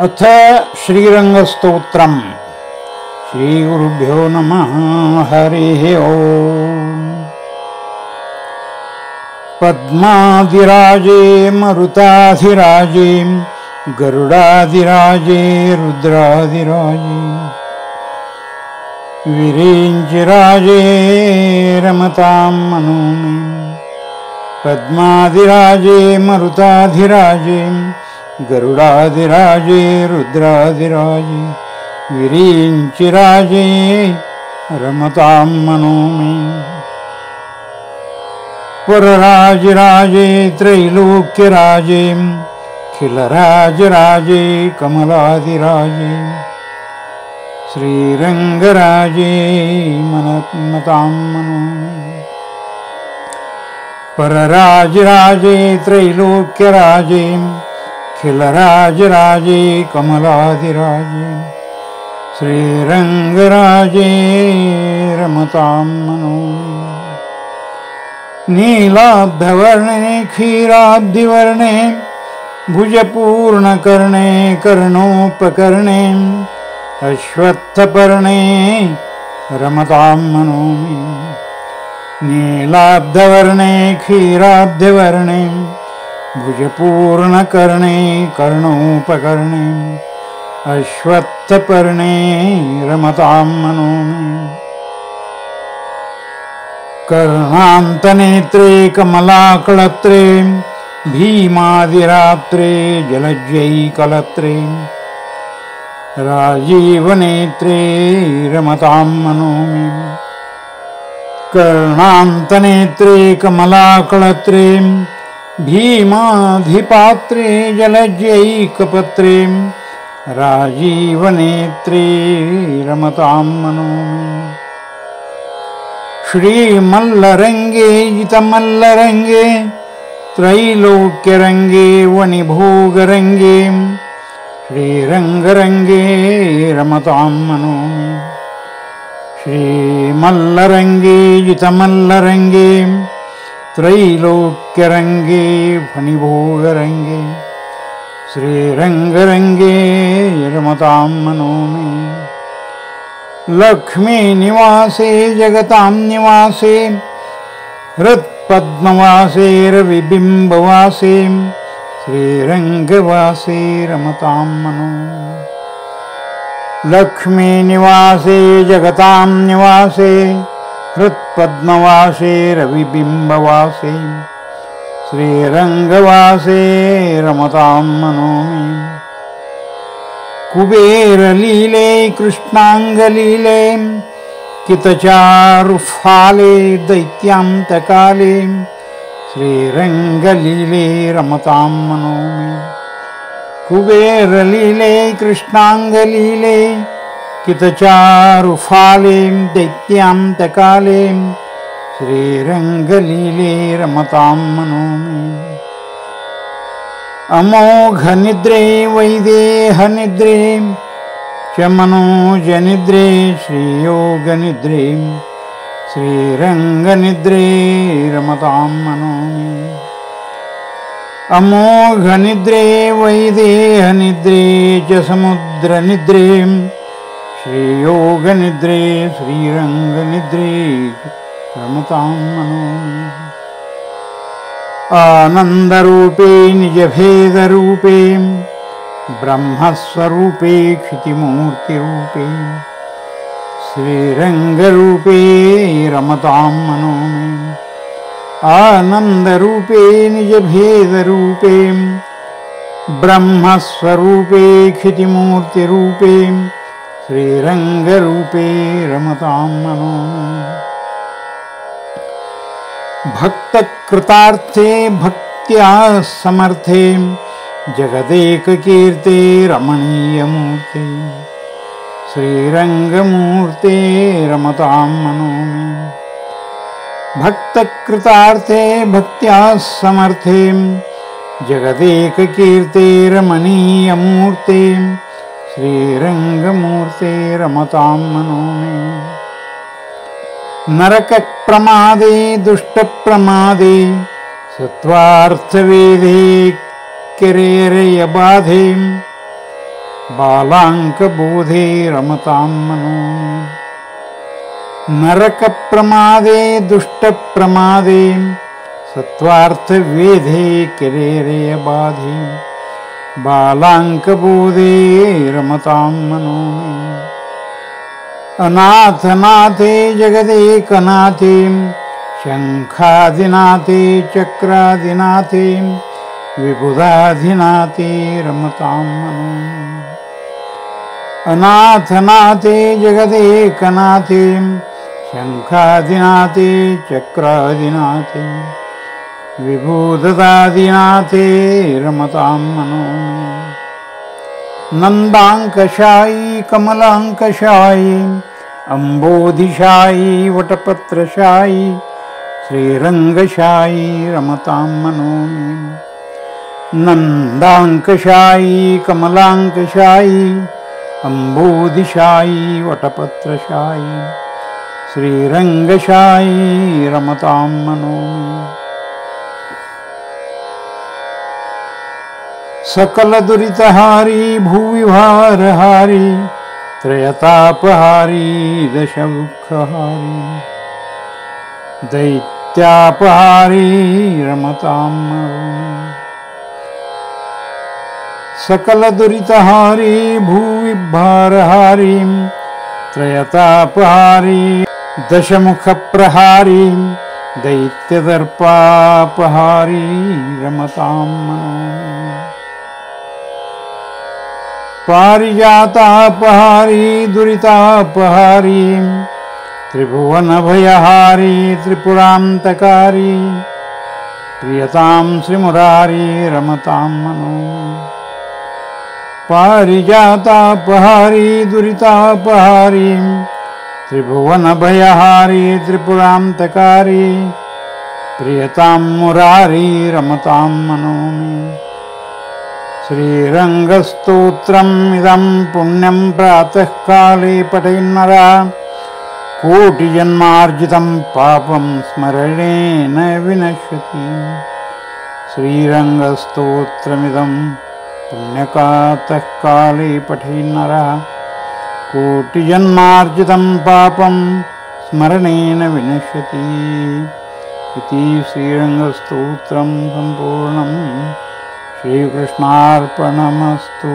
अथ श्रीरंगस्तोत्रम्। श्रीगुरुभ्यो नमः। हरिः ओम्। पद्माधिराजे मरुताधिराजे गरुडाधिराजे रुद्राधिराजे विरिञ्चिराजे रमतां मनो मे। पद्माधिराजे मरुताधिराजे गरुडाधिराजे रुद्राधिराजे विरिञ्चिराजे रमतां मनो मे। पुरराजराजे त्रैलोक्यराजे खिलराजराजे कमलाधिराजे श्रीरङ्गराजे मनमतां मनो मे। परराजराजे त्रैलोक्यराजे खिलराजराजे कमलाधिराजे श्रीरङ्गराजे रमतां मनो मे। नीलाब्धवर्णे क्षीराब्धिवर्णे भुजपूर्णकर्णे कर्णोपकर्णे अश्वत्थपर्णे रमतां मनो मे। नीलाब्धवर्णे क्षीराब्धिवर्णे भुजपूर्णकर्णे कर्णोपकर्णे अश्वत्थपर्णे रमतां मनो मे। कर्णान्तनेत्रे कमलाकलत्रे भीमादिरात्रे जलज्जैकलत्रे राजीवनेत्रे रमतां मनो मे। कर्णान्तनेत्रे कमलाकलत्रे भीमाधिपात्रे जलज्जैकपत्रे राजीवनेत्रे रमतां मनो मे। श्रीमल्लरङ्गे जितमल्लरङ्गे त्रैलोक्यरङ्गे वनिभोगरङ्गे श्रीरङ्गरङ्गे रमतां मनो मे। श्रीमल्लरङ्गे जितमल्लरङ्गे त्रैलोक्यरङ्गे फणिभोगरङ्गे श्रीरङ्गरङ्गे रमतां मनो मे। लक्ष्मी निवासे जगतां निवासे हृत्पद्मवासे रविबिम्बवासे श्रीरङ्गवासे रमतां मनो मे। लक्ष्मी निवासे जगतां निवासे हृत्पद्मवासे रविबिम्बवासे श्रीरङ्गवासे रमतां मनो मे। कुबेरलीले कृष्णाङ्गलीले कितचारुफाले दैत्यान्तकाले श्रीरङ्गलीले रमतां मनो मे। कुबेरलीले कृष्णाङ्गलीले कितचारुफाले दैत्यान्तकाले श्रीरङ्गलीले रमतां मनो मे। अमोघनिद्रे वैदेहनिद्रे च मनोजनिद्रे श्रीयोगनिद्रे श्रीरङ्गनिद्रे रमतां मनो मे। अमोघनिद्रे वैदेहनिद्रे च समुद्रनिद्रे श्रीयोगनिद्रे श्रीरङ्गनिद्रे रमतां मनो मे। आनन्दरूपे निजभेदरूपे ब्रह्मस्वरूपे क्षितिमूर्तिरूपे श्रीरङ्गरूपे रमतां मनो मे। आनन्दरूपे निजभेदरूपे ब्रह्मस्वरूपे क्षितिमूर्तिरूपे श्रीरङ्गरूपे रमतां मनो मे। भक्तकृतार्थे भक्त्या समर्थे जगदेककीर्ते रमणीयमूर्ते श्रीरङ्गमूर्ते रमतां मनो मे। भक्तकृतार्थे भक्त्या समर्थे जगदेककीर्ते रमणीयमूर्ते श्रीरङ्गमूर्ते रमतां मनो मे। नरकप्रमादे दुष्टप्रमादे सत्वार्थवेदे किरेरयबाधे बालाङ्कबोधे रमतां मनो मे। नरकप्रमादे दुष्टप्रमादे सत्त्वार्थवेधे किरेरयबाधे बालाङ्कबोधे रमतां मनो मे। अनाथनाथे जगदेकनाथे शङ्खादिनाथे चक्रादिनाथे विबुधाधिनाथे रमतां मनो मे। अनाथनाथे जगदेकनाथे शङ्खादिनाथे चक्रादिनाथे विबुधाधिनाथे रमतां मनो मे। नन्दाङ्कशायी कमलाङ्कशायी अम्बोधिशायी वटपत्रशायी श्रीरङ्गशायी रमतां मनो मे। नन्दाङ्कशायी कमलाङ्कशायी अम्बोधिशायी वटपत्रशायी श्रीरङ्गशायी रमतां मनो मे। सकलदुरितहारी भुविभारहारी त्रयतापहारी दशदुःखहारी दैत्यापहारी रमतां मनो मे। सकलदुरितहारी भुविभारहारी त्रयतापहारी दशमुखप्रहारी दैत्यदर्पापहारी रमतां मनो मे। पारिजातापहारी दुरितापहारी त्रिभुवनभयहारी त्रिपुरान्तकारी प्रियतां श्रीमुरारी रमतां मनो मे। पारिजातापहारी दुरितापहारी त्रिभुवनभयहारी त्रिपुरान्तकारी प्रियतां मुरारी रमतां मनो मे। श्रीरङ्गस्तोत्रम् इदं पुण्यं प्रातःकाले पठेन्नरः कोटिजन्मार्जितं पापं स्मरणेन विनश्यति। श्रीरङ्गस्तोत्रमिदं पुण्यप्रातःकाले पठेन्नरः कोटिजन्मार्जितं पापं स्मरणेन विनश्यति इति श्रीरङ्गस्तोत्रं सम्पूर्णम्। श्रीकृष्णार्पणमस्तु।